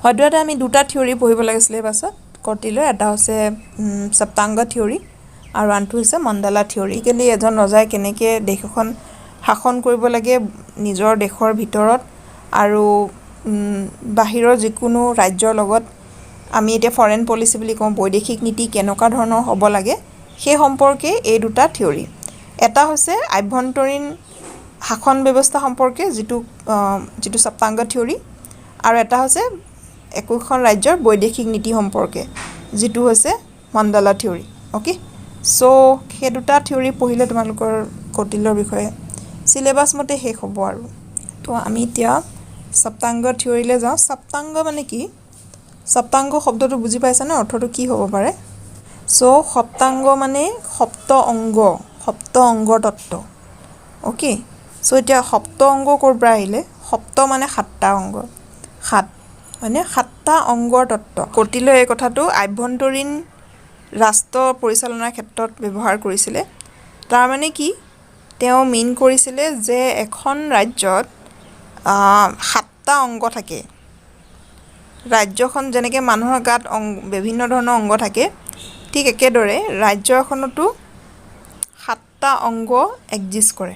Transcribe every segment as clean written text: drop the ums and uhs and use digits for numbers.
সদ্যহতে আমি দুটা থিওৰি পঢ়িব লাগিছিলে বাছত কৰ্টিলৰ এটা হৈছে সপ্তাংগ থিওৰি আৰু আনটো হৈছে মণ্ডালা থিওৰি কিন্তু এজন ৰজাই কেনেকৈ দেশ এখন শাসন কৰিব লাগে নিজৰ দেশৰ ভিতৰত আৰু বাহিৰৰ যিকোনো ৰাজ্যৰ লগত আমি এতিয়া ফৰেন পলিচি বুলি কওঁ বৈদেশিক নীতি কেনেকুৱা ধৰণৰ হ'ব লাগে সেই সম্পৰ্কে এই দুটা থিওৰি এটা হৈছে আভ্যন্তৰীণ শাসন ব্যৱস্থা সম্পৰ্কে যিটো সপ্তাংগ থিওৰি আৰু এটা হৈছে একোখন ৰাজ্যৰ বৈদেশিক নীতি সম্পৰ্কে যিটো হৈছে মণ্ডালা থিওৰি ওকে সো সেই দুটা থিওৰি পঢ়িলে তোমালোকৰ কৰ্টিলৰ বিষয়ে সিলেবাস মতে শেষ হ'ব আৰু তো আমি এতিয়া সপ্তাংগ থিওৰিলৈ যাওঁ সপ্তাংগ মানে কি সপ্তাংগ শব্দটো বুজি পাইছানে অৰ্থটো কি হ'ব পাৰে সো সপ্তাংগ মানে সপ্ত অংগ তত্ত্ব ওকে সো এতিয়া সপ্ত অংগ ক'ৰ পৰা আহিলে সপ্ত মানে সাতটা অংগ মানে সাতটা অংগৰ তত্ত্ব কৰ্টিলৈ এই কথাটো আভ্যন্তৰীণ ৰাষ্ট্ৰ পৰিচালনাৰ ক্ষেত্ৰত ব্যৱহাৰ কৰিছিলে তাৰমানে কি তেওঁ মিন কৰিছিলে যে এখন ৰাজ্যত সাতটা অংগ থাকে ৰাজ্যখন যেনেকৈ মানুহৰ গাত বিভিন্ন ধৰণৰ অংগ থাকে ঠিক একেদৰে ৰাজ্য এখনতো সাতটা অংগ এক্সিষ্ট কৰে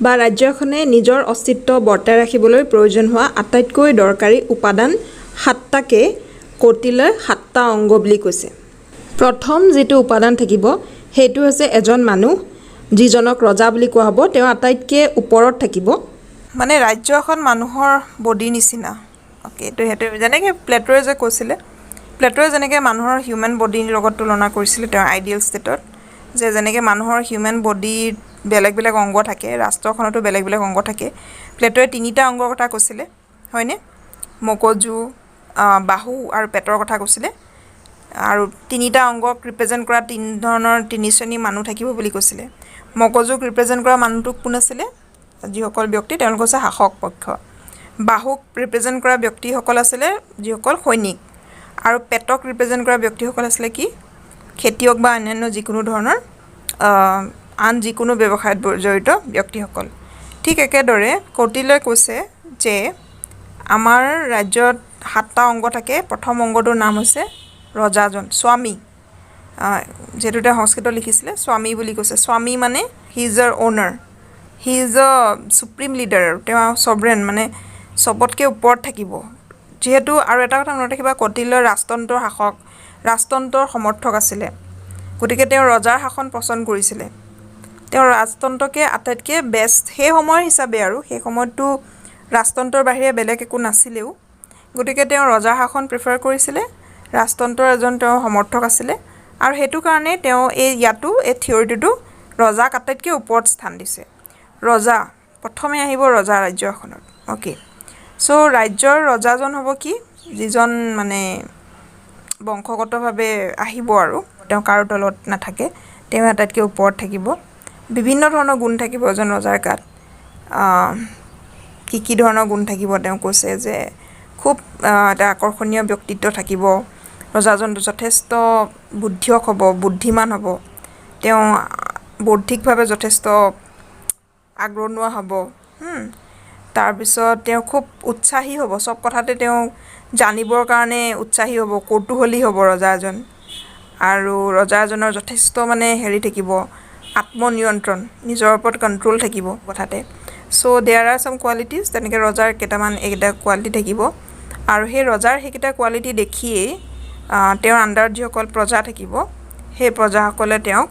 বা ৰাজ্যখনে নিজৰ অস্তিত্ব বৰ্তাই ৰাখিবলৈ প্ৰয়োজন হোৱা আটাইতকৈ দৰকাৰী উপাদান সাতটাকে কৰ্টিলৈ সাতটা অংগ বুলি কৈছে প্ৰথম যিটো উপাদান থাকিব সেইটো হৈছে এজন মানুহ যিজনক ৰজা বুলি কোৱা হ'ব তেওঁ আটাইতকৈ ওপৰত থাকিব মানে ৰাজ্য এখন মানুহৰ বডি নিচিনা ওকে তো সেইটো যেনেকৈ প্লেটৰে যে কৈছিলে প্লেটৰে যেনেকৈ মানুহৰ হিউমেন বডিৰ লগত তুলনা কৰিছিলে তেওঁ আইডিয়েল ষ্টেটত যে যেনেকৈ মানুহৰ হিউমেন বডিৰ বেলেগ বেলেগ অংগ থাকে ৰাষ্ট্ৰখনতো বেলেগ বেলেগ অংগ থাকে প্লেটৰে তিনিটা অংগৰ কথা কৈছিলে হয়নে মগজু বাহু আৰু পেটৰ কথা কৈছিলে আৰু তিনিটা অংগক ৰিপ্ৰেজেণ্ট কৰা তিনি শ্ৰেণী মানুহ থাকিব বুলি কৈছিলে মগজুক ৰিপ্ৰেজেণ্ট কৰা মানুহটোক কোন আছিলে যিসকল ব্যক্তি তেওঁলোক হৈছে শাসক পক্ষ বাহুক ৰিপ্ৰেজেণ্ট কৰা ব্যক্তিসকল আছিলে যিসকল সৈনিক আৰু পেটক ৰিপ্ৰেজেণ্ট কৰা ব্যক্তিসকল আছিলে কি খেতিয়ক বা অন্যান্য যিকোনো ধৰণৰ আন যিকোনো ব্যৱসায়ত জড়িত ব্যক্তিসকল ঠিক একেদৰে কৰ্টিলৈ কৈছে যে আমাৰ ৰাজ্যত সাতটা অংগ থাকে প্ৰথম অংগটোৰ নাম হৈছে ৰজাজন স্বামী যেটো তেওঁ সংস্কৃত লিখিছিলে স্বামী বুলি কৈছে স্বামী মানে he is or owner he is a supreme leader তেওঁ সবৰেন মানে সবতকৈ ওপৰত থাকিব যিহেতু আৰু এটা কথা মনত ৰাখিবা কৰ্টিলৰ ৰাজতন্ত্ৰৰ শাসক ৰাজতন্ত্ৰৰ সমৰ্থক আছিলে গতিকে তেওঁ ৰজাৰ শাসন পছন্দ কৰিছিলে তেওঁ ৰাজতন্ত্ৰকে আটাইতকৈ বেষ্ট সেই সময়ৰ হিচাপে আৰু সেই সময়ততো ৰাজতন্ত্ৰৰ বাহিৰে বেলেগ একো নাছিলেও গতিকে তেওঁ ৰজাৰ শাসন প্ৰিফাৰ কৰিছিলে ৰাজতন্ত্ৰৰ এজন তেওঁ সমৰ্থক আছিলে আৰু সেইটো কাৰণে তেওঁ এই থিওৰিটো ৰজাক আটাইতকৈ ওপৰত স্থান দিছে ৰজা প্ৰথমে আহিব ৰজা ৰাজ্য এখনত ওকে সো ৰাজ্যৰ ৰজাজন হ'ব কি যিজন মানে বংশগতভাৱে আহিব আৰু তেওঁ কাৰো তলত নাথাকে তেওঁ আটাইতকৈ ওপৰত থাকিব বিভিন্ন ধৰণৰ গুণ থাকিব এজন ৰজাৰ গাত কি ধৰণৰ গুণ থাকিব তেওঁ কৈছে যে খুব এটা আকৰ্ষণীয় ব্যক্তিত্ব থাকিব ৰজাজন যথেষ্ট বুদ্ধিয়ক হ'ব বুদ্ধিমান হ'ব তেওঁ বৌদ্ধিকভাৱে যথেষ্ট আগৰণুৱা হ'ব তাৰপিছত তেওঁ খুব উৎসাহী হ'ব সব কথাতে তেওঁ জানিবৰ কাৰণে উৎসাহী হ'ব কৌতূহলী হ'ব ৰজাজন আৰু ৰজাজনৰ যথেষ্ট মানে হেৰি থাকিব আত্মনিয়ন্ত্ৰণ নিজৰ ওপৰত কণ্ট্ৰল থাকিব কথাতে so there are some qualities তেনেকৈ ৰজাৰ কেইটামান এইকেইটা কোৱালিটি থাকিব আৰু সেই ৰজাৰ সেইকেইটা কোৱালিটি দেখিয়েই তেওঁৰ আণ্ডাৰত যিসকল প্ৰজা থাকিব সেই প্ৰজাসকলে তেওঁক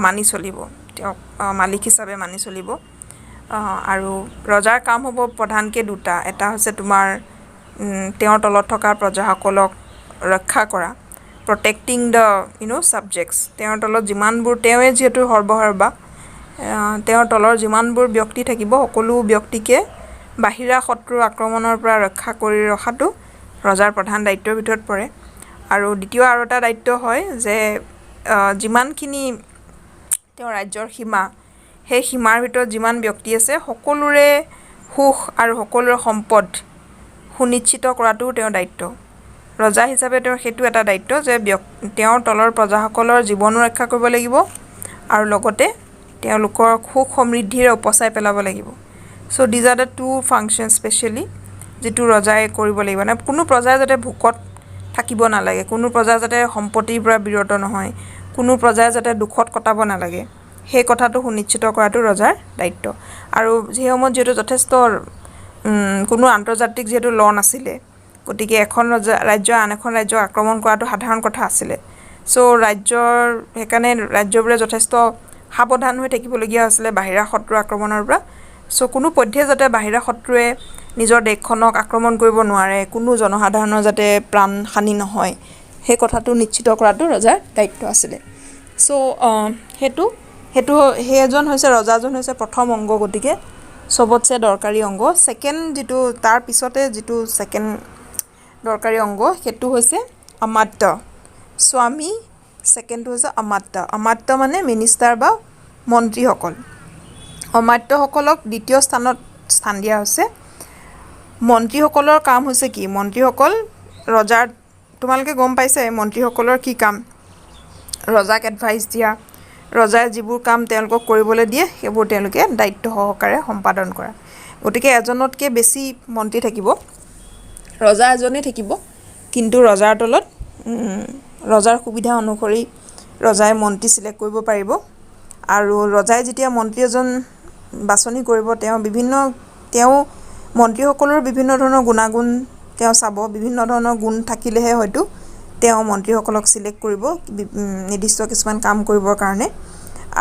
মানি চলিব তেওঁক মালিক হিচাপে মানি চলিব আৰু ৰজাৰ কাম হ'ব প্ৰধানকৈ দুটা এটা হৈছে তোমাৰ তেওঁৰ তলত থকা প্ৰজাসকলক ৰক্ষা কৰা প্ৰটেক্টিং দ্য ছাবজেক্টছ তেওঁৰ তলত যিমানবোৰ তেওঁৱে যিহেতু সৰ্বসৰ্বা তেওঁৰ তলৰ যিমানবোৰ ব্যক্তি থাকিব সকলো ব্যক্তিকে বাহিৰা শত্ৰুৰ আক্ৰমণৰ পৰা ৰক্ষা কৰি ৰখাটো ৰজাৰ প্ৰধান দায়িত্বৰ ভিতৰত পৰে আৰু দ্বিতীয় আৰু এটা দায়িত্ব হয় যে যিমানখিনি তেওঁৰ ৰাজ্যৰ সীমা সেই সীমাৰ ভিতৰত যিমান ব্যক্তি আছে সকলোৰে সুখ আৰু সকলোৰে সম্পদ সুনিশ্চিত কৰাটো তেওঁৰ দায়িত্ব ৰজা হিচাপে তেওঁৰ সেইটো এটা দায়িত্ব যে তেওঁৰ তলৰ প্ৰজাসকলৰ জীৱনো ৰক্ষা কৰিব লাগিব আৰু লগতে তেওঁলোকৰ সুখ সমৃদ্ধিৰে উপচাই পেলাব লাগিব so these are the two function specially যিটো ৰজাই কৰিব লাগিব মানে কোনো প্ৰজা যাতে ভোকত থাকিব নালাগে কোনো প্ৰজা যাতে সম্পত্তিৰ পৰা বিৰত নহয় কোনো প্ৰজা যাতে দুখত কটাব নালাগে সেই কথাটো সুনিশ্চিত কৰাটো ৰজাৰ দায়িত্ব আৰু সেই সময়ত যেটো যথেষ্ট কোনো আন্তৰ্জাতিক যেটো ল নাছিলে গতিকে এখন ৰাজ্য আন এখন ৰাজ্য আক্ৰমণ কৰাটো সাধাৰণ কথা আছিলে সো ৰাজ্যৰ হেকানে ৰাজ্যবোৰে যথেষ্ট সাৱধান হৈ থাকিবলগীয়া হৈছিলে বাহিৰা শত্ৰু আক্ৰমণৰ পৰা সো কোনো পধ্যে যাতে বাহিৰা শত্ৰুৱে নিজৰ দেশখনক আক্ৰমণ কৰিব নোৱাৰে কোনো জনসাধাৰণৰ যাতে প্ৰাণ হানি নহয় সেই কথাটো নিশ্চিত কৰাটো ৰজাৰ দায়িত্ব আছিলে সো হেতু হেজন হৈছে ৰজাজন হৈছে প্ৰথম অংগ গতিকে সবতছে দৰকাৰী অংগ সেকেন্ড যেটো তাৰ পিছতে যেটো সেকেন্ড দৰকাৰী অংগ হেতু হৈছে আমাত্য স্বামী সেকেন্ড হৈছে আমাত্য মানে মিনিষ্টাৰ বা মন্ত্ৰীসকল অমাত্যসকলক দ্বিতীয় স্থান দিয়া হৈছে মন্ত্ৰীসকলৰ কাম হৈছে কি মন্ত্ৰীসকল ৰজাৰ তোমালোকে গম পাইছে মন্ত্ৰীসকলৰ কি কাম ৰজাক এডভাইচ দিয়া ৰজাই যিবোৰ কাম তেওঁলোকক কৰিবলৈ দিয়ে সেইবোৰ তেওঁলোকে দায়িত্ব সহকাৰে সম্পাদন কৰা গতিকে এজনতকৈ বেছি মন্ত্ৰী থাকিব ৰজা এজনেই থাকিব কিন্তু ৰজাৰ তলত ৰজাৰ সুবিধা অনুসৰি ৰজাই মন্ত্ৰী সিলেক্ট কৰিব পাৰিব আৰু ৰজাই যেতিয়া মন্ত্ৰী এজন বাছনি কৰিব তেওঁ মন্ত্ৰীসকলৰ বিভিন্ন ধৰণৰ গুণাগুণ তেওঁ চাব বিভিন্ন ধৰণৰ গুণ থাকিলেহে হয়তো তেওঁ মন্ত্ৰীসকলক সিলেক্ট কৰিব নিৰ্দিষ্ট কিছুমান কাম কৰিবৰ কাৰণে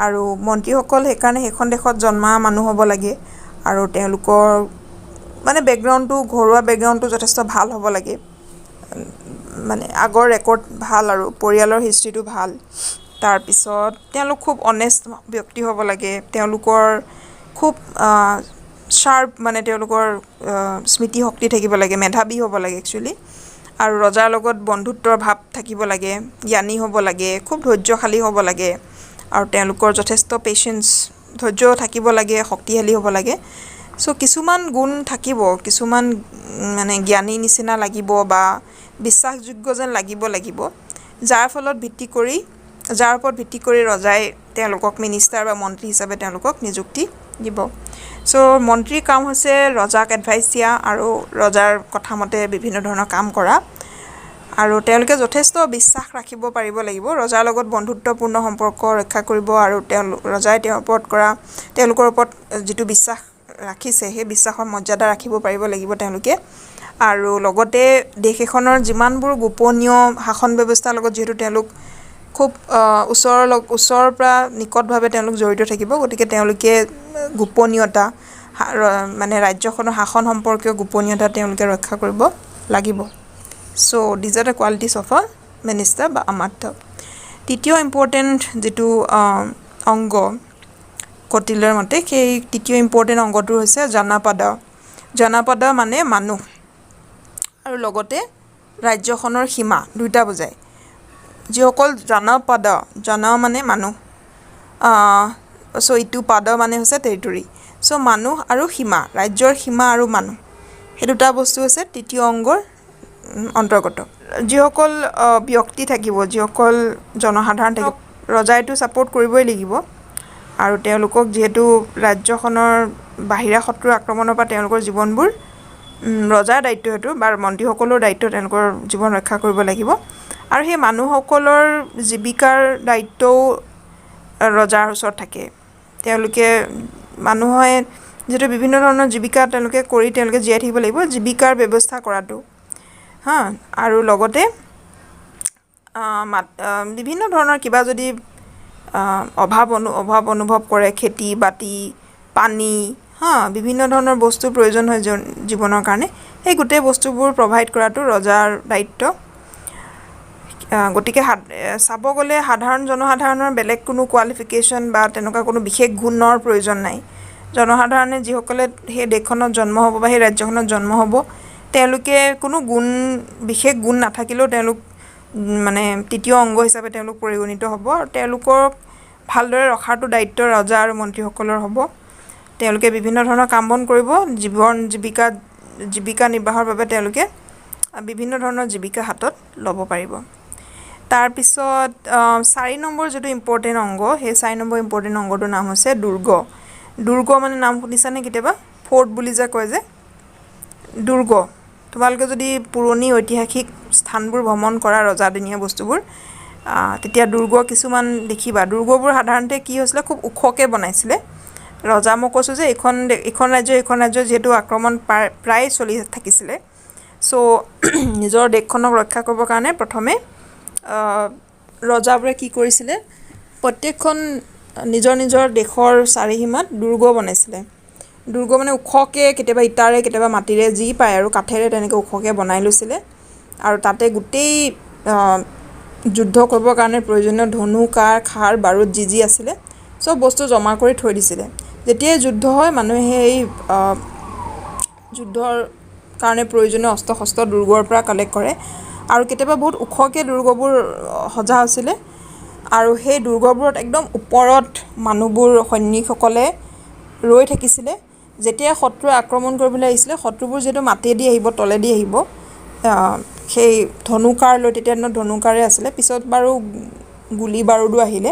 আৰু মন্ত্ৰীসকল হেকাৰণে হেখন দেশত জন্মা মানুহ হ'ব লাগে আৰু তেওঁলোকৰ মানে বেকগ্ৰাউণ্ডটো ঘৰুৱা বেকগ্ৰাউণ্ডটো যথেষ্ট ভাল হ'ব লাগে মানে আগৰ ৰেকৰ্ড ভাল আৰু পৰিয়ালৰ হিষ্ট্ৰীটো ভাল তাৰ পিছত তেওঁলোক খুব অনেষ্ট ব্যক্তি হ'ব লাগে তেওঁলোকৰ খুব শাৰ্প মানে তেওঁলোকৰ স্মৃতি শক্তি থাকিব লাগে মেধাবী হ'ব লাগে একচুয়ালি আৰু ৰজাৰ লগত বন্ধুত্বৰ ভাৱ থাকিব লাগে জ্ঞানী হ'ব লাগে খুব ধৈৰ্যশালী হ'ব লাগে আৰু তেওঁলোকৰ যথেষ্ট পেশেন্স ধৈৰ্য থাকিব লাগে শক্তিশালী হ'ব লাগে সো কিছুমান গুণ থাকিব কিছুমান মানে জ্ঞানী নিচিনা লাগিব বা বিশ্বাসযোগ্য যেন লাগিব যাৰ ওপৰত ভিত্তি কৰি ৰজাই তেওঁলোকক মিনিষ্টাৰ বা মন্ত্ৰী হিচাপে তেওঁলোকক নিযুক্তি দিব সো মন্ত্ৰীৰ কাম হৈছে ৰজাক এডভাইচ দিয়া আৰু ৰজাৰ কথা মতে বিভিন্ন ধৰণৰ কাম কৰা আৰু তেওঁলোকে যথেষ্ট বিশ্বাস ৰাখিব পাৰিব লাগিব ৰজাৰ লগত বন্ধুত্বপূৰ্ণ সম্পৰ্ক ৰক্ষা কৰিব আৰু ৰজাই তেওঁলোকৰ ওপৰত যেটো বিশ্বাস ৰাখিছে সেই বিশ্বাসৰ মৰ্যাদা ৰাখিব পাৰিব লাগিব তেওঁলোকে আৰু লগতে দেশ এখনৰ যিমানবোৰ গোপনীয় শাসন ব্যৱস্থাৰ লগত যেটো তেওঁলোক খুব ওচৰৰ পৰা নিকটভাৱে তেওঁলোক জড়িত থাকিব গতিকে তেওঁলোকে গোপনীয়তা মানে ৰাজ্যখনৰ শাসন সম্পৰ্কীয় গোপনীয়তা তেওঁলোকে ৰক্ষা কৰিব লাগিব so these are the qualities of a minister বা আমাত্য তৃতীয় ইম্পৰ্টেন্ট যেটো অংগ কটিলৰ মতে সেই তৃতীয় ইম্পৰ্টেন্ট অংগটো হৈছে জনপদ মানে মানুহ আৰু লগতে ৰাজ্যখনৰ সীমা দুটা বুজায় যিসকল জন মানে মানুহ সো ইটো পদ মানে হৈছে টেৰিটৰি সো মানুহ আৰু সীমা ৰাজ্যৰ সীমা আৰু মানুহ এই দুটা বস্তু হৈছে তৃতীয় অংগৰ অন্তৰ্গত যিসকল ব্যক্তি থাকিব যিসকল জনসাধাৰণ থাকিব ৰজাইটো সাপোৰ্ট কৰিবই লাগিব আৰু তেওঁলোকক যেহেতু ৰাজ্যখনৰ বাহিৰা শত্ৰু আক্ৰমণৰ পৰা তেওঁলোকৰ জীৱনবোৰ ৰজাৰ দায়িত্ব হেতু বা মন্ত্ৰীসকলৰ দায়িত্ব তেওঁলোকৰ জীৱন ৰক্ষা কৰিব লাগিব আৰু সেই মানুহসকলৰ জীৱিকাৰ দায়িত্বও ৰজাৰ ওচৰত থাকে তেওঁলোকে মানুহে যেটো বিভিন্ন ধৰণৰ জীৱিকা তেওঁলোকে জীয়াই থাকিব লাগিব জীৱিকাৰ ব্যৱস্থা কৰাটো আৰু লগতে বিভিন্ন ধৰণৰ কিবা যদি অভাৱ অনুভৱ কৰে খেতি বাতি পানী বিভিন্ন ধৰণৰ বস্তুৰ প্ৰয়োজন হয় জীৱনৰ কাৰণে এই গোটেই বস্তুবোৰ প্ৰভাইড কৰাটো ৰজাৰ দায়িত্ব গতিকে চাব গলে সাধাৰণ জনসাধাৰণৰ বেলেগ কোনো কোৱালিফিকেশন বা তেনেকুৱা কোনো বিশেষ গুণৰ প্ৰয়োজন নাই জনসাধাৰণে যিসকলে সেই দেশখনত জন্ম হ'ব বা সেই ৰাজ্যখনত জন্ম হ'ব তেওঁলোকে কোনো বিশেষ গুণ নাথাকিলেও তেওঁলোক মানে তৃতীয় অংগ হিচাপে তেওঁলোক পৰিগণিত হ'ব আৰু তেওঁলোকক ভালদৰে ৰখাটো দায়িত্ব ৰজা আৰু মন্ত্ৰীসকলৰ হ'ব তেওঁলোকে বিভিন্ন ধৰণৰ কাম বন কৰিব জীৱিকা নিৰ্বাহৰ বাবে তেওঁলোকে বিভিন্ন ধৰণৰ জীৱিকা হাতত ল'ব পাৰিব তাৰ পিছত 4 নম্বৰ যেটো ইম্পৰ্টেন্ট অংগ সেই 4 নম্বৰ ইম্পৰ্টেন্ট অংগটোৰ নাম হৈছে দুৰ্গ মানে নাম শুনিছানে কেতিয়াবা ফৰ্ট বুলি যে কয় যে দুৰ্গ তোমালোকে যদি পুৰণি ঐতিহাসিক স্থানবোৰ ভ্ৰমণ কৰা ৰজাদিনীয়া বস্তুবোৰ তেতিয়া দুৰ্গ কিছুমান দেখিবা দুৰ্গবোৰ সাধাৰণতে কি হৈছিলে খুব ওখকৈ বনাইছিলে ৰজা মই কৈছোঁ যে এইখন ৰাজ্য যিহেতু আক্ৰমণ প্ৰায় চলি থাকিছিলে চ' নিজৰ দেশখনক ৰক্ষা কৰিবৰ কাৰণে প্ৰথমে ৰজাবোৰে কি কৰিছিলে প্ৰত্যেকখন নিজৰ দেশৰ চাৰিসীমাত দুৰ্গ বনাইছিলে দুৰ্গ মানে ওখকৈ কেতিয়াবা ইটাৰে কেতিয়াবা মাটিৰে যি পায় আৰু কাঠেৰে তেনেকৈ ওখকৈ বনাই লৈছিলে আৰু তাতে গোটেই যুদ্ধ কৰিবৰ কাৰণে প্ৰয়োজনীয় ধনু কাঁড় খাৰ বাৰুদ যি আছিলে চব বস্তু জমা কৰি থৈ দিছিলে যেতিয়াই যুদ্ধ হয় মানুহে এই যুদ্ধৰ কাৰণে প্ৰয়োজনীয় অস্ত্ৰ শস্ত্ৰ দুৰ্গৰ পৰা কালেক্ট কৰে আৰু কেতিয়াবা বহুত ওখকৈ দুৰ্গবোৰ সজা হৈছিলে আৰু সেই দুৰ্গবোৰত একদম ওপৰত মানুহবোৰ সৈনিকসকলে ৰৈ থাকিছিলে যেতিয়া শত্ৰুৱে আক্ৰমণ কৰিবলৈ আহিছিলে শত্ৰুবোৰ যিহেতু মাটিয়েদি আহিব তলেদি আহিব সেই ধনুকাৰ লৈ তেতিয়া দিনত ধনুকাৰে আছিলে পিছত বাৰু গুলী বাৰুদো আহিলে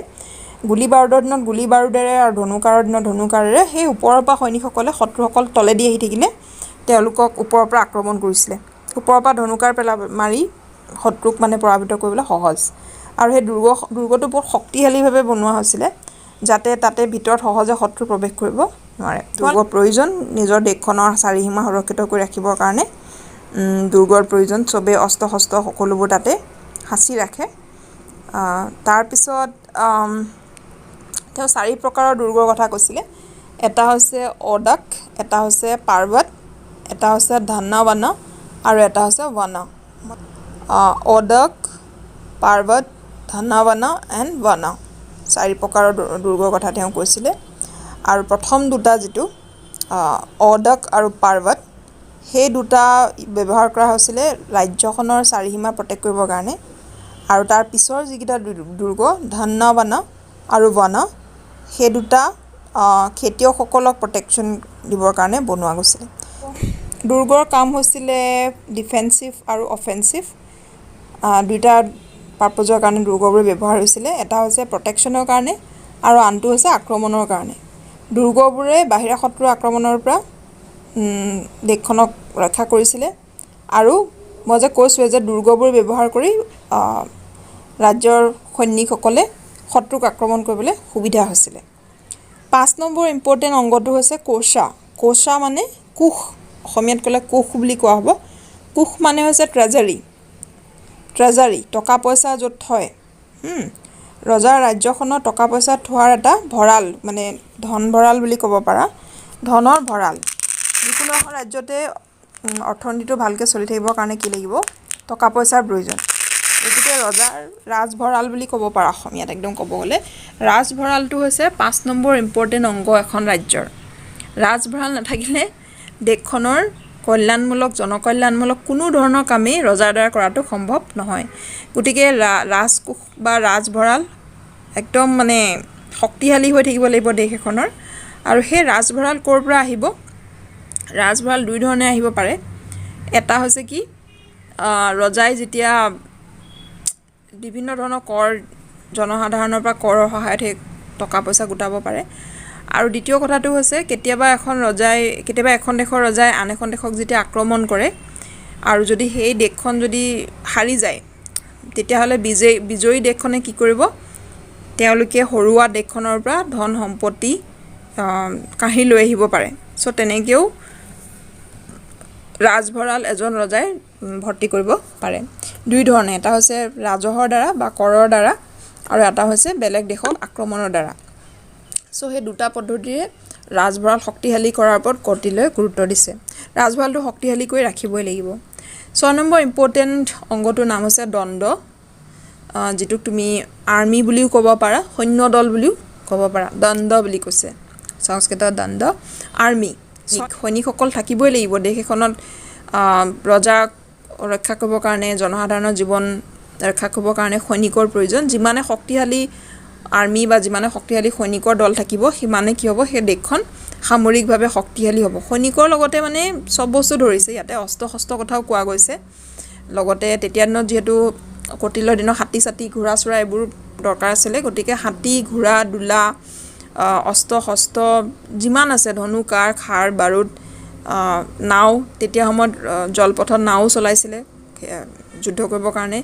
গুলী বাৰুদৰ দিনত গুলী বাৰুদেৰে আৰু ধনুকাৰৰ দিনত ধনুকাৰেৰে সেই ওপৰৰ পৰা সৈনিকসকলে শত্ৰুসকল তলেদি আহি থাকিলে তেওঁলোকক ওপৰৰ পৰা আক্ৰমণ কৰিছিলে ওপৰৰ পৰা ধনুকাৰ মাৰি শত্ৰুক মানে পৰাভূত কৰিবলৈ সহজ আৰু সেই দুৰ্গটো বহুত শক্তিশালীভাৱে বনোৱা হৈছিলে যাতে তাতে ভিতৰত সহজে শত্ৰু প্ৰৱেশ কৰিব নোৱাৰে দুৰ্গৰ প্ৰয়োজন নিজৰ দেশখনৰ চাৰিসীমা সুৰক্ষিত কৰি ৰাখিবৰ কাৰণে দুৰ্গৰ প্ৰয়োজন চবেই অস্ত্ৰ শস্ত্ৰ সকলোবোৰ তাতে সাঁচি ৰাখে তাৰপিছত তেওঁ 4 প্ৰকাৰৰ দুৰ্গৰ কথা কৈছিলে এটা হৈছে অডাক এটা হৈছে পাৰ্বত এটা হৈছে ধান্নাৱান আৰু এটা হৈছে ৱান অডাক পাৰ্বত ধান্নাৱান এণ্ড ৱান 4 প্ৰকাৰৰ দুৰ্গৰ কথা তেওঁ কৈছিলে আৰু প্ৰথম দুটা যিটো অডাক আৰু পাৰ্বত সেই দুটা ব্যৱহাৰ কৰা হৈছিলে ৰাজ্যখনৰ চাৰিসীমা প্ৰটেক্ট কৰিবৰ কাৰণে আৰু তাৰ পিছৰ যিকেইটা দুৰ্গ ধান্নাৱান আৰু ৱান সেই দুটা খেতিয়কসকলক প্ৰটেকশ্যন দিবৰ কাৰণে বনোৱা গৈছিলে দুৰ্গৰ কাম হৈছিলে ডিফেন্সিভ আৰু অফেন্সিভ দুইটা পাৰ্পজৰ কাৰণে দুৰ্গবোৰ ব্যৱহাৰ হৈছিলে এটা হৈছে প্ৰটেকশ্যনৰ কাৰণে আৰু আনটো হৈছে আক্ৰমণৰ কাৰণে দুৰ্গবোৰে বাহিৰা শত্ৰুৰ আক্ৰমণৰ পৰা দেশখনক ৰক্ষা কৰিছিলে আৰু মই যে কৈছোঁৱে যে দুৰ্গবোৰ ব্যৱহাৰ কৰি ৰাজ্যৰ সৈনিকসকলে শত্ৰুক আক্ৰমণ কৰিবলৈ সুবিধা হৈছিলে 5 নম্বৰ ইম্পৰ্টেণ্ট অংগটো হৈছে কোষা মানে কোষ অসমীয়াত ক'লে কোষ বুলি কোৱা হ'ব কোষ মানে হৈছে ট্ৰেজাৰী টকা পইচা য'ত থয় ৰজাৰ ৰাজ্যখনৰ টকা পইচা থোৱাৰ এটা ভঁৰাল মানে ধন ভঁৰাল বুলি ক'ব পাৰা ধনৰ ভঁৰাল যিকোনো এখন ৰাজ্যতে অৰ্থনীতিটো ভালকৈ চলি থাকিবৰ কাৰণে কি লাগিব টকা পইচাৰ প্ৰয়োজন গতিকে ৰজাৰ ৰাজভঁৰাল বুলি ক'ব পাৰা অসমীয়াত একদম ক'ব গ'লে ৰাজভঁৰালটো হৈছে 5 নম্বৰ ইম্পৰ্টেণ্ট অংগ এখন ৰাজ্যৰ ৰাজভঁৰাল নাথাকিলে দেশখনৰ কল্যাণমূলক জনকল্যাণমূলক কোনো ধৰণৰ কামেই ৰজাৰ দ্বাৰা কৰাটো সম্ভৱ নহয় গতিকে ৰাজকোষ বা ৰাজভঁৰাল একদম মানে শক্তিশালী হৈ থাকিব লাগিব দেশ এখনৰ আৰু সেই ৰাজভঁৰাল ক'ৰ পৰা আহিব ৰাজভঁৰাল দুই ধৰণে আহিব পাৰে এটা হৈছে কি ৰজাই যেতিয়া বিভিন্ন ধৰণৰ কৰ জনসাধাৰণৰ পৰা কৰৰ সহায়ত টকা পইচা গোটাব পাৰে আৰু দ্বিতীয় কথাটো হৈছে কেতিয়াবা এখন দেশৰ ৰজাই আন এখন দেশক যেতিয়া আক্ৰমণ কৰে আৰু যদি সেই দেশখন যদি হাৰি যায় তেতিয়াহ'লে বিজয়ী দেশখনে কি কৰিব তেওঁলোকে হৰুৱা দেশখনৰ পৰা ধন সম্পত্তি কাঢ়ি লৈ আহিব পাৰে চ' তেনেকৈও ৰাজভঁৰাল এজন ৰজাই ভৰ্তি কৰিব পাৰে দুই ধৰণে এটা হৈছে ৰাজহৰ দ্বাৰা বা কৰৰ দ্বাৰা আৰু এটা হৈছে বেলেগ দেশক আক্ৰমণৰ দ্বাৰা চ' সেই দুটা পদ্ধতিৰে ৰাজভঁৰাল শক্তিশালী কৰাৰ ওপৰত কৰ্তৃলৈ গুৰুত্ব দিছে ৰাজভঁৰালটো শক্তিশালী কৰি ৰাখিবই লাগিব 6 নম্বৰ ইম্পৰ্টেণ্ট অংগটোৰ নাম হৈছে দণ্ড যিটোক তুমি আৰ্মি বুলিও ক'ব পাৰা সৈন্য দল বুলিও ক'ব পাৰা দণ্ড বুলি কৈছে সংস্কৃতত দণ্ড আৰ্মি সৈনিকসকল থাকিবই লাগিব দেশ এখনত ৰজাক ৰক্ষা কৰিবৰ কাৰণে জনসাধাৰণৰ জীৱন ৰক্ষা কৰিবৰ কাৰণে সৈনিকৰ প্ৰয়োজন যিমানে শক্তিশালী আৰ্মি বা যিমানে শক্তিশালী সৈনিকৰ দল থাকিব সিমানে কি হ'ব সেই দেশখন সামৰিকভাৱে শক্তিশালী হ'ব সৈনিকৰ লগতে মানে চব বস্তু ধৰিছে ইয়াতে অস্ত্ৰ শস্ত্ৰ কথাও কোৱা গৈছে লগতে তেতিয়া দিনত যিহেতু কটিলৰ দিনৰ হাতী চাতি ঘোঁৰা চোৰা এইবোৰ দৰকাৰ আছিলে গতিকে হাতী ঘোঁৰা দোলা অস্ত্ৰ শস্ত্ৰ যিমান আছে ধনু কাঁড় খাৰ বাৰুদ নাও তেতিয়া সময়ত জলপথত নাও চলাইছিলে যুদ্ধ কৰিবৰ কাৰণে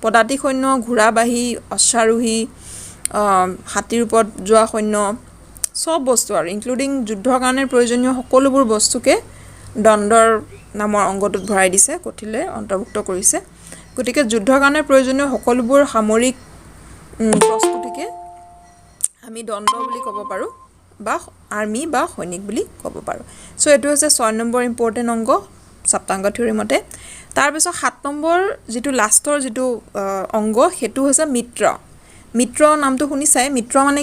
পদাতিক সৈন্য ঘোঁৰাবাহী অশ্বাৰোহী হাতীৰ ওপৰত যোৱা সৈন্য চব বস্তু আৰু ইনক্লুডিং যুদ্ধৰ কাৰণে প্ৰয়োজনীয় সকলোবোৰ বস্তুকে দণ্ডৰ নামৰ অংগটোত ভৰাই দিছে কৌটিল্যই অন্তৰ্ভুক্ত কৰিছে গতিকে যুদ্ধৰ কাৰণে প্ৰয়োজনীয় সকলোবোৰ সামৰিক প্ৰস্তুতিকে আমি দণ্ড বুলি ক'ব পাৰোঁ বা আৰ্মি বা সৈনিক বুলি ক'ব পাৰোঁ চ' এইটো হৈছে 6 নম্বৰ ইম্পৰ্টেণ্ট অংগ সপ্তাংগ থিয়ৰী মতে তাৰপিছত 7 নম্বৰ যিটো লাষ্টৰ যিটো অংগ সেইটো হৈছে মিত্ৰ নামটো শুনিছাই মিত্ৰ মানে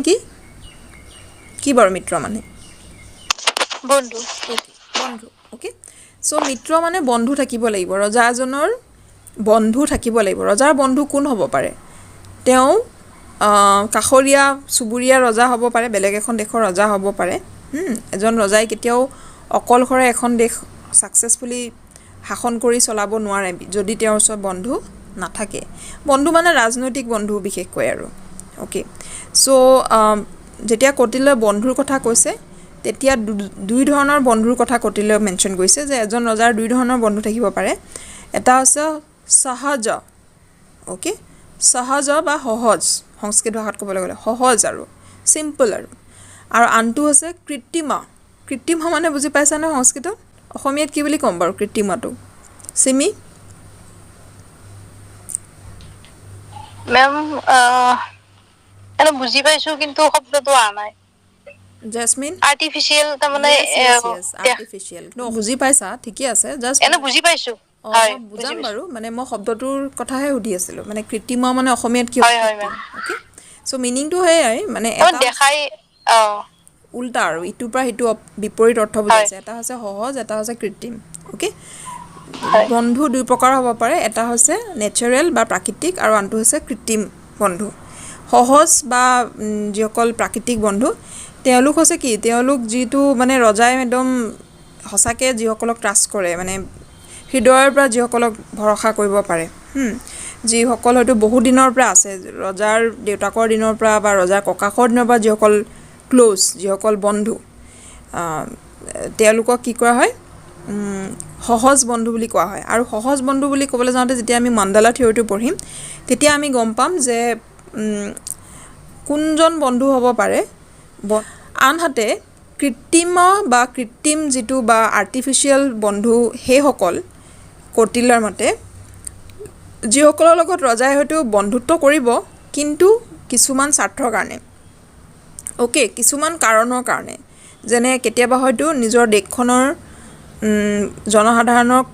কি বাৰু মিত্ৰ মানে বন্ধু ওকে চ' মিত্ৰ মানে বন্ধু থাকিব লাগিব ৰজা এজনৰ বন্ধু থাকিব লাগিব ৰজাৰ বন্ধু কোন হ'ব পাৰে তেওঁ কাষৰীয়া চুবুৰীয়া ৰজা হ'ব পাৰে বেলেগ এখন দেশৰ ৰজা হ'ব পাৰে এজন ৰজাই কেতিয়াও অকলশৰে এখন দেশ সাকসেসফুলি শাসন কৰি চলাব নোৱাৰে যদি তেওঁৰ ওচৰত বন্ধু নাথাকে বন্ধু মানে ৰাজনৈতিক বন্ধু বিশেষকৈ আৰু ওকে চ' যেতিয়া কৌটিল্যই বন্ধুৰ কথা কৈছে তেতিয়া দুই ধৰণৰ বন্ধুৰ কথা কৌটিল্যই মেনশ্যন কৰিছে যে এজন ৰজাৰ দুই ধৰণৰ বন্ধু থাকিব পাৰে এটা হৈছে সহজ ওকে সহজ বা সহজ সংস্কৃত ভাষাত ক'বলৈ গ'লে সহজ আৰু সিম্পল আৰু আনটো হৈছে কৃত্ৰিম মানে বুজি পাইছা নে সংস্কৃতত অসমীয়াত কি বুলি ক'ম বাৰু কৃত্ৰিমটো সিমি মেম এনে বুজি পাইছো কিন্তু শব্দটো আহা নাই জেসমিন আৰ্টিফিশিয়াল তাৰ মানে আৰ্টিফিশিয়াল বুজি পাইছা ঠিকই আছে জাস্ট এনে বুজি পাইছো হয় বুজাম বাৰু মানে মই শব্দটোৰ কথাহে সুধি আছিলোঁ মানে কৃত্ৰিম মানে অসমীয়াত কি হয় হয় মেম ওকে চ' মিনিংটো হেয়াই মানে এটা দেখাই উল্টা আৰু ইটোৰ পৰা সিটো বিপৰীত অৰ্থ বুজাইছে এটা হৈছে সহজ এটা হৈছে কৃত্ৰিম ওকে বন্ধু দুই প্ৰকাৰ হ'ব পাৰে এটা হৈছে নেচাৰেল বা প্ৰাকৃতিক আৰু আনটো হৈছে কৃত্ৰিম বন্ধু সহজ বা যিসকল প্ৰাকৃতিক বন্ধু তেওঁলোক হৈছে কি তেওঁলোক যিটো মানে ৰজাই একদম সঁচাকৈ যিসকলক ট্ৰাষ্ট কৰে মানে হৃদয়ৰ পৰা যিসকলক ভৰসা কৰিব পাৰে যিসকল হয়তো বহু দিনৰ পৰা আছে ৰজাৰ দেউতাকৰ দিনৰ পৰা বা ৰজাৰ ককাকৰ দিনৰ পৰা যিসকল ক্লোজ যিসকল বন্ধু তেওঁলোকক কি কৰা হয় সহজ বন্ধু বুলি কোৱা হয় আৰু সহজ বন্ধু বুলি ক'বলৈ যাওঁতে যেতিয়া আমি মণ্ডালা থিয়ৰিটো পঢ়িম তেতিয়া আমি গম পাম যে কোনজন বন্ধু হ'ব পাৰে আনহাতে কৃত্ৰিম যিটো বা আৰ্টিফিচিয়েল বন্ধু সেইসকল কৌটিল্যৰ মতে যিসকলৰ লগত ৰজাই হয়তো বন্ধুত্ব কৰিব কিন্তু কিছুমান স্বাৰ্থৰ কাৰণে ওকে কিছুমান কাৰণৰ কাৰণে যেনে কেতিয়াবা হয়তো নিজৰ দেশখনৰ জনসাধাৰণক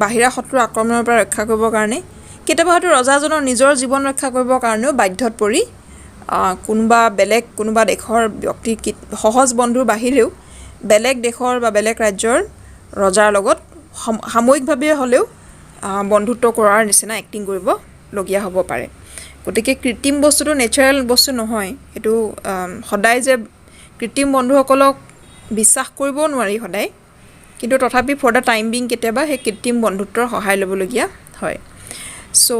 বাহিৰা শত্ৰুৰ আক্ৰমণৰ পৰা ৰক্ষা কৰিবৰ কাৰণে কেতিয়াবা হয়তো ৰজাজনৰ নিজৰ জীৱন ৰক্ষা কৰিবৰ কাৰণেও বাধ্যত পৰি কোনোবা দেশৰ ব্যক্তি সহজ বন্ধুৰ বাহিৰেও বেলেগ দেশৰ বা বেলেগ ৰাজ্যৰ ৰজাৰ লগত সাময়িকভাৱে হ'লেও বন্ধুত্ব কৰাৰ নিচিনা এক্টিং কৰিবলগীয়া হ'ব পাৰে গতিকে কৃত্ৰিম বস্তুটো নেচাৰেল বস্তু নহয় সেইটো সদায় যে কৃত্ৰিম বন্ধুসকলক বিশ্বাস কৰিবও নোৱাৰি সদায় কিন্তু তথাপি ফৰ দ্য টাইম বিং কেতিয়াবা সেই কৃত্ৰিম বন্ধুত্বৰ সহায় ল'বলগীয়া হয় চ'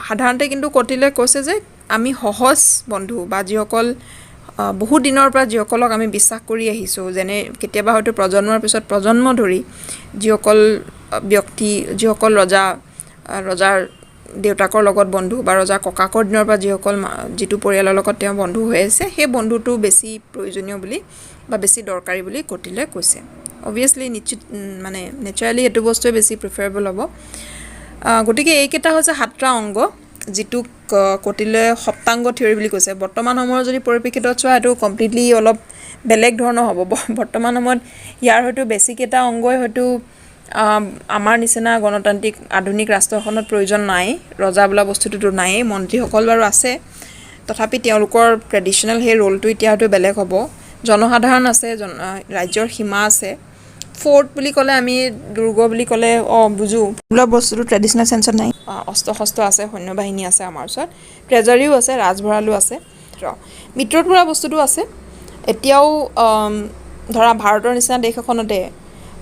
সাধাৰণতে কিন্তু কৌটিল্যই কৈছে যে আমি সহজ বন্ধু বা যিসকল বহু দিনৰ পৰা যিসকলক আমি বিশ্বাস কৰি আহিছোঁ যেনে কেতিয়াবা হয়তো প্ৰজন্মৰ পিছত প্ৰজন্ম ধৰি যিসকল ব্যক্তি যিসকল ৰজাৰ দেউতাকৰ লগত বন্ধু বা ৰজাৰ ককাকৰ দিনৰ পৰা যিটো পৰিয়ালৰ লগত তেওঁ বন্ধু হৈ আছে সেই বন্ধুটো বেছি প্ৰয়োজনীয় বুলি বা বেছি দৰকাৰী বুলি কৌটিল্যই কৈছে অবভিয়াছলি নিশ্চিত মানে নেচাৰেলি এইটো বস্তুৱে বেছি প্ৰিফাৰেবল হ'ব গতিকে এইকেইটা হৈছে 7টা অংগ যিটোক কৌটিল্যই সপ্তাংগ থিয়ৰী বুলি কৈছে বৰ্তমান সময়ৰ যদি পৰিপ্ৰেক্ষিতত চোৱা এইটো কমপ্লিটলি অলপ বেলেগ ধৰণৰ হ'ব বৰ্তমান সময়ত ইয়াৰ হয়তো বেছিকেইটা অংগই হয়তো আমাৰ নিচিনা গণতান্ত্ৰিক আধুনিক ৰাষ্ট্ৰ এখনত প্ৰয়োজন নাই ৰজা বোলা বস্তুটোতো নায়েই মন্ত্ৰীসকল বাৰু আছে তথাপি তেওঁলোকৰ ট্ৰেডিশ্যনেল সেই ৰোলটো এতিয়া হয়তো বেলেগ হ'ব জনসাধাৰণ আছে ৰাজ্যৰ সীমা আছে ফ'ৰ্ট বুলি ক'লে আমি দুৰ্গ বুলি ক'লে বুজো বোলা বস্তুটো ট্ৰেডিশ্যনেল চেন্সত নাই অস্ত্ৰ শস্ত্ৰ আছে সৈন্যবাহিনী আছে আমাৰ ওচৰত ট্ৰেজাৰীও আছে ৰাজভঁৰালো আছে মিত্ৰত পৰা বস্তুটো আছে এতিয়াও ধৰা ভাৰতৰ নিচিনা দেশ এখনতে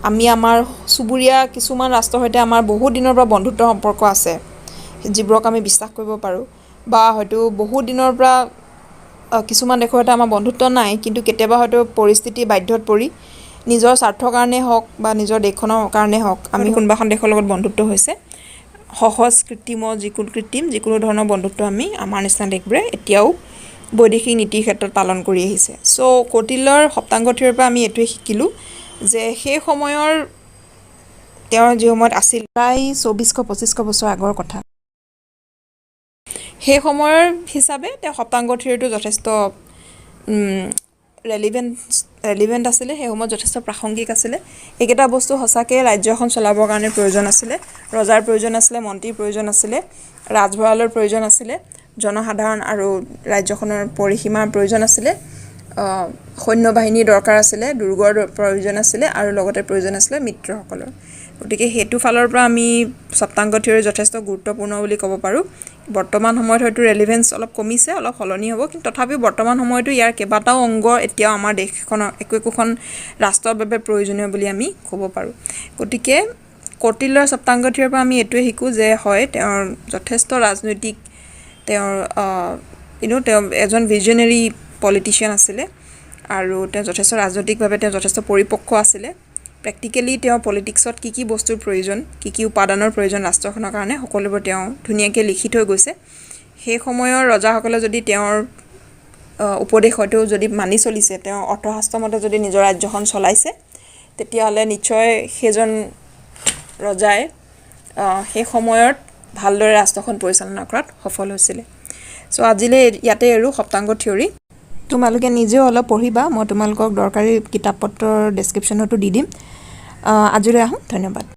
আমি আমাৰ চুবুৰীয়া কিছুমান ৰাষ্ট্ৰৰ সৈতে আমাৰ বহুত দিনৰ পৰা বন্ধুত্ব সম্পৰ্ক আছে যিবোৰক আমি বিশ্বাস কৰিব পাৰোঁ বা হয়তো বহুত দিনৰ পৰা কিছুমান দেশৰ সৈতে আমাৰ বন্ধুত্ব নাই কিন্তু কেতিয়াবা হয়তো পৰিস্থিতি বাধ্যত পৰি নিজৰ স্বাৰ্থৰ কাৰণে হওক বা নিজৰ দেশখনৰ কাৰণে হওক আমি কোনোবা এখন দেশৰ লগত বন্ধুত্ব হৈছে সহজ যিকোনো ধৰণৰ বন্ধুত্ব আমি আমাৰ নিচিনা দেশবোৰে এতিয়াও বৈদেশিক নীতিৰ ক্ষেত্ৰত পালন কৰি আহিছে চ' কৌটিল্যৰ সপ্তাংগ থিয়ৰীৰ পৰা আমি এইটোৱে শিকিলোঁ যে সেই সময়ৰ তেওঁৰ যি সময়ত আছিল প্ৰায় 2400-2500 বছৰ আগৰ কথা সেই সময়ৰ হিচাপে তেওঁ সপ্তাংগ থিয়ৰীটো যথেষ্ট ৰেলিভেণ্ট আছিলে সেই সময়ত যথেষ্ট প্ৰাসংগিক আছিলে এইকেইটা বস্তু সঁচাকৈ ৰাজ্য এখন চলাবৰ কাৰণে প্ৰয়োজন আছিলে ৰজাৰ প্ৰয়োজন আছিলে মন্ত্ৰীৰ প্ৰয়োজন আছিলে ৰাজভঁৰালৰ প্ৰয়োজন আছিলে জনসাধাৰণ আৰু ৰাজ্যখনৰ পৰিসীমাৰ প্ৰয়োজন আছিলে সৈন্যবাহিনীৰ দৰকাৰ আছিলে দুৰ্গৰ প্ৰয়োজন আছিলে আৰু লগতে প্ৰয়োজন আছিলে মিত্ৰসকলৰ গতিকে সেইটো ফালৰ পৰা আমি সপ্তাংগ থিয়ৰী যথেষ্ট গুৰুত্বপূৰ্ণ বুলি ক'ব পাৰোঁ বৰ্তমান সময়ত হয়তো ৰেলিভেন্স অলপ কমিছে অলপ সলনি হ'ব কিন্তু তথাপিও বৰ্তমান সময়তো ইয়াৰ কেইবাটাও অংগ এতিয়াও আমাৰ দেশখনৰ একোখন ৰাষ্ট্ৰৰ বাবে প্ৰয়োজনীয় বুলি আমি ক'ব পাৰোঁ গতিকে কৌটিল্যৰ সপ্তাংগ থিয়ৰীৰ পৰা আমি এইটোৱে শিকোঁ যে হয় তেওঁৰ যথেষ্ট ৰাজনৈতিক তেওঁৰ তেওঁ এজন ভিজনেৰী পলিটিচিয়ান আছিলে আৰু তেওঁ যথেষ্ট ৰাজনৈতিকভাৱে তেওঁ যথেষ্ট পৰিপক্ক আছিলে প্ৰেক্টিকেলি তেওঁ পলিটিক্সত কি বস্তুৰ প্ৰয়োজন কি উপাদানৰ প্ৰয়োজন ৰাষ্ট্ৰখনৰ কাৰণে সকলোবোৰ তেওঁ ধুনীয়াকৈ লিখি থৈ গৈছে সেই সময়ৰ ৰজাসকলে যদি তেওঁৰ উপদেশ হয়তো যদি মানি চলিছে তেওঁ অৰ্থশাস্ত্ৰমতে যদি নিজৰ ৰাজ্যখন চলাইছে তেতিয়াহ'লে নিশ্চয় সেইজন ৰজাই সেই সময়ত ভালদৰে ৰাষ্ট্ৰখন পৰিচালনা কৰাত সফল হৈছিলে চ' আজিলৈ ইয়াতে আৰু সপ্তাংগ থিয়ৰী তোমালোকে নিজেও অলপ পঢ়িবা মই তোমালোকক দৰকাৰী কিতাপ পত্ৰৰ ডেছক্ৰিপশ্যনতো দি দিম আজিলৈ আহোঁ ধন্যবাদ